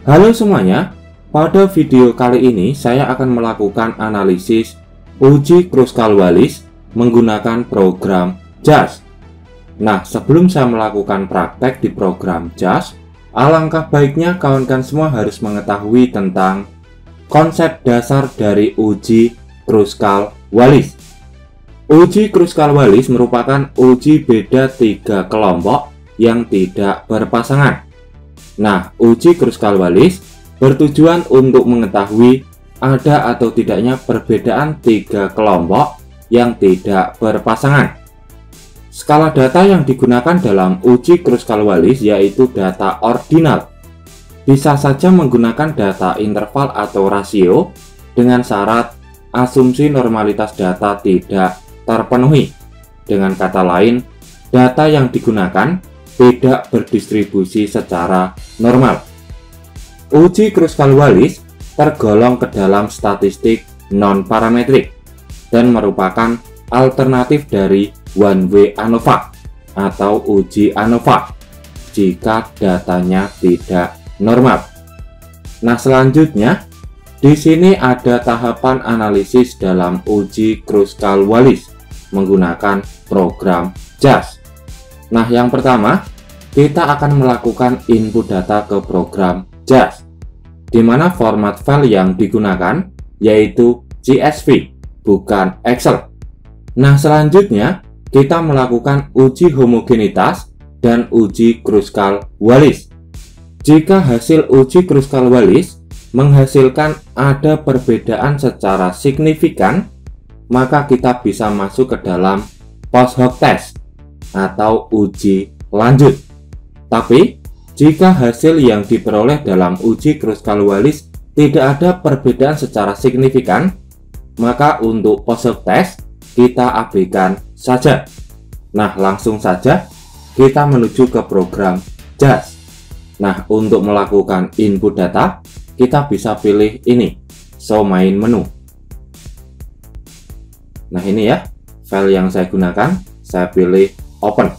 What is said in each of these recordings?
Halo semuanya, pada video kali ini saya akan melakukan analisis uji Kruskal-Wallis menggunakan program JAS. Nah, sebelum saya melakukan praktek di program JAS, alangkah baiknya kawan-kawan semua harus mengetahui tentang konsep dasar dari uji Kruskal-Wallis. Uji Kruskal-Wallis merupakan uji beda 3 kelompok yang tidak berpasangan. Nah, uji Kruskal-Wallis bertujuan untuk mengetahui ada atau tidaknya perbedaan 3 kelompok yang tidak berpasangan. Skala data yang digunakan dalam uji Kruskal-Wallis yaitu data ordinal. Bisa saja menggunakan data interval atau rasio dengan syarat asumsi normalitas data tidak terpenuhi. Dengan kata lain, data yang digunakan tidak berdistribusi secara normal. Uji Kruskal-Wallis tergolong ke dalam statistik non-parametrik dan merupakan alternatif dari one-way ANOVA atau uji ANOVA jika datanya tidak normal. Nah, selanjutnya di sini ada tahapan analisis dalam uji Kruskal-Wallis menggunakan program JAS. Nah, yang pertama, kita akan melakukan input data ke program JAS, di mana format file yang digunakan yaitu CSV, bukan Excel. Nah, selanjutnya kita melakukan uji homogenitas dan uji Kruskal-Wallis. Jika hasil uji Kruskal-Wallis menghasilkan ada perbedaan secara signifikan, maka kita bisa masuk ke dalam post hoc test atau uji lanjut. Tapi jika hasil yang diperoleh dalam uji Kruskal-Wallis tidak ada perbedaan secara signifikan, maka untuk post hoc test kita abaikan saja. Nah, langsung saja kita menuju ke program JAS. Nah, untuk melakukan input data kita bisa pilih ini, show main menu. Nah, ini ya file yang saya gunakan, saya pilih open.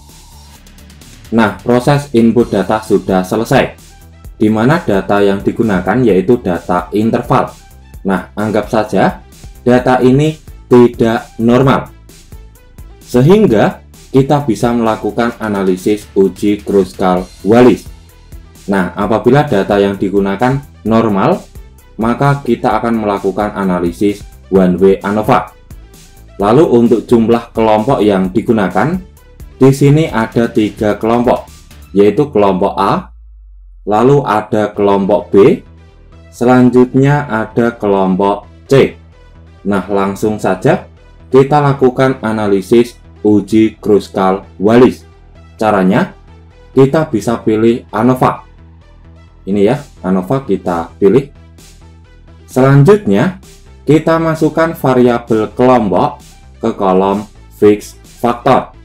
Nah, proses input data sudah selesai, di mana data yang digunakan yaitu data interval. Nah, anggap saja data ini tidak normal, sehingga kita bisa melakukan analisis uji Kruskal-Wallis. Nah, apabila data yang digunakan normal, maka kita akan melakukan analisis one-way ANOVA. Lalu untuk jumlah kelompok yang digunakan, di sini ada 3 kelompok, yaitu kelompok A, lalu ada kelompok B, selanjutnya ada kelompok C. Nah, langsung saja kita lakukan analisis uji Kruskal-Wallis. Caranya, kita bisa pilih ANOVA. Ini ya, ANOVA kita pilih. Selanjutnya, kita masukkan variabel kelompok ke kolom fix factor.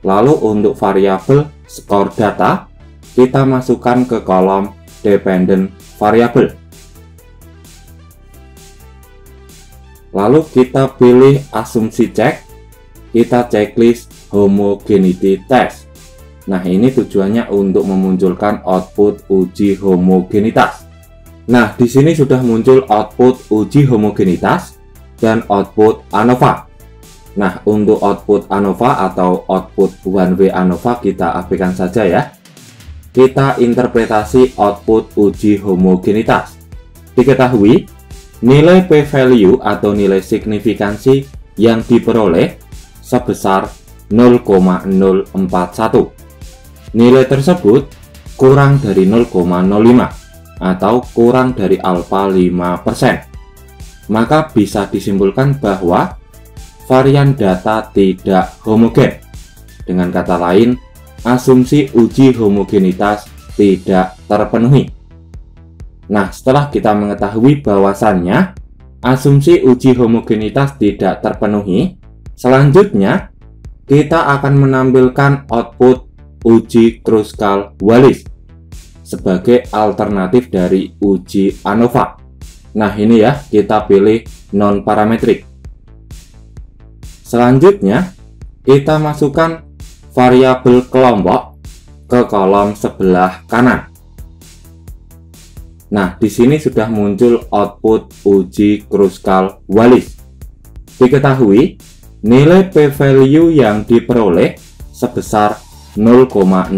Lalu untuk variabel skor data, kita masukkan ke kolom dependent variable. Lalu kita pilih asumsi cek, kita checklist homogeneity test. Nah, ini tujuannya untuk memunculkan output uji homogenitas. Nah, di sini sudah muncul output uji homogenitas dan output ANOVA. Nah, untuk output ANOVA atau output one-way ANOVA kita abaikan saja ya. Kita interpretasi output uji homogenitas. Diketahui, nilai p-value atau nilai signifikansi yang diperoleh sebesar 0,041. Nilai tersebut kurang dari 0,05 atau kurang dari alfa 5%. Maka bisa disimpulkan bahwa varian data tidak homogen. Dengan kata lain, asumsi uji homogenitas tidak terpenuhi. Nah, setelah kita mengetahui bahwasannya asumsi uji homogenitas tidak terpenuhi, selanjutnya kita akan menampilkan output uji Kruskal-Wallis sebagai alternatif dari uji ANOVA. Nah, ini ya, kita pilih non-parametrik. Selanjutnya, kita masukkan variabel kelompok ke kolom sebelah kanan. Nah, di sini sudah muncul output uji Kruskal-Wallis. Diketahui, nilai p-value yang diperoleh sebesar 0,001.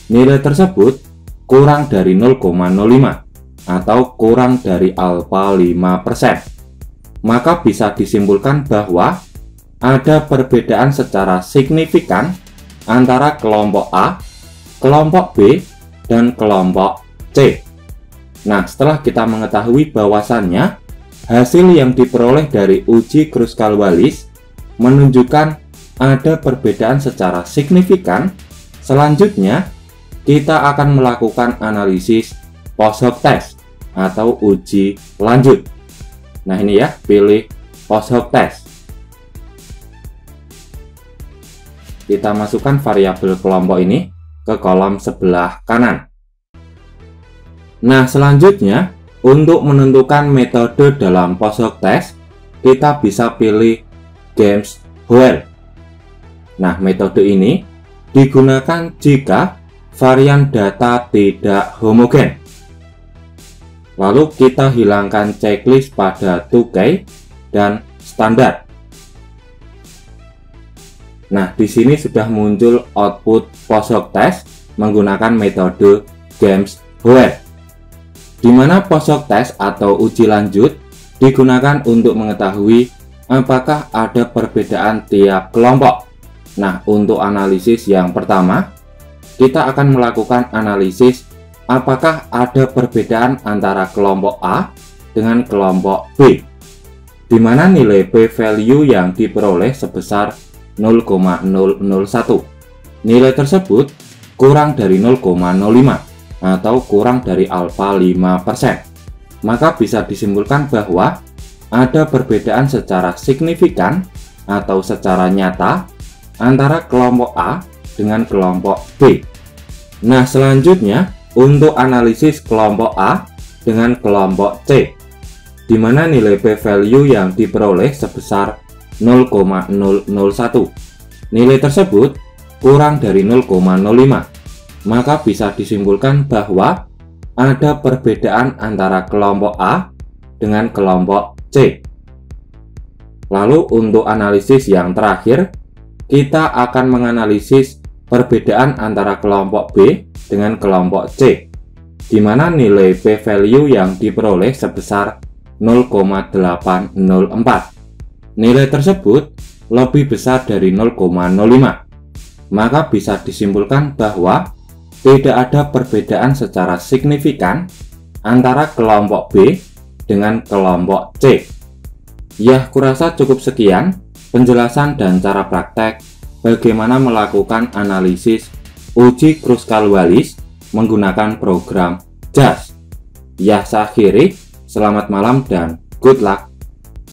Nilai tersebut kurang dari 0,05 atau kurang dari alfa 5%. Maka bisa disimpulkan bahwa ada perbedaan secara signifikan antara kelompok A, kelompok B, dan kelompok C. Nah, setelah kita mengetahui bahwasannya hasil yang diperoleh dari uji Kruskal-Wallis menunjukkan ada perbedaan secara signifikan, selanjutnya kita akan melakukan analisis post hoc test atau uji lanjut. Nah, ini ya, pilih post hoc test. Kita masukkan variabel kelompok ini ke kolom sebelah kanan. Nah, selanjutnya untuk menentukan metode dalam post hoc test, kita bisa pilih James-Howell. Nah, metode ini digunakan jika varian data tidak homogen. Lalu kita hilangkan checklist pada 2K dan standar. Nah, di sini sudah muncul output post hoc test menggunakan metode James-Howell, di mana post hoc test atau uji lanjut digunakan untuk mengetahui apakah ada perbedaan tiap kelompok. Nah, untuk analisis yang pertama, kita akan melakukan analisis apakah ada perbedaan antara kelompok A dengan kelompok B, di mana nilai p-value yang diperoleh sebesar 0,001. Nilai tersebut kurang dari 0,05 atau kurang dari alfa 5%. Maka bisa disimpulkan bahwa ada perbedaan secara signifikan atau secara nyata antara kelompok A dengan kelompok B. Nah, selanjutnya untuk analisis kelompok A dengan kelompok C, di mana nilai p-value yang diperoleh sebesar 0,001. Nilai tersebut kurang dari 0,05, maka bisa disimpulkan bahwa ada perbedaan antara kelompok A dengan kelompok C. Lalu untuk analisis yang terakhir, kita akan menganalisis perbedaan antara kelompok B dengan kelompok C, di mana nilai p-value yang diperoleh sebesar 0,804. Nilai tersebut lebih besar dari 0,05, maka bisa disimpulkan bahwa tidak ada perbedaan secara signifikan antara kelompok B dengan kelompok C. Ya, kurasa cukup sekian penjelasan dan cara praktek bagaimana melakukan analisis uji Kruskal-Wallis menggunakan program JAST. Ya, saya akhiri. Selamat malam dan good luck.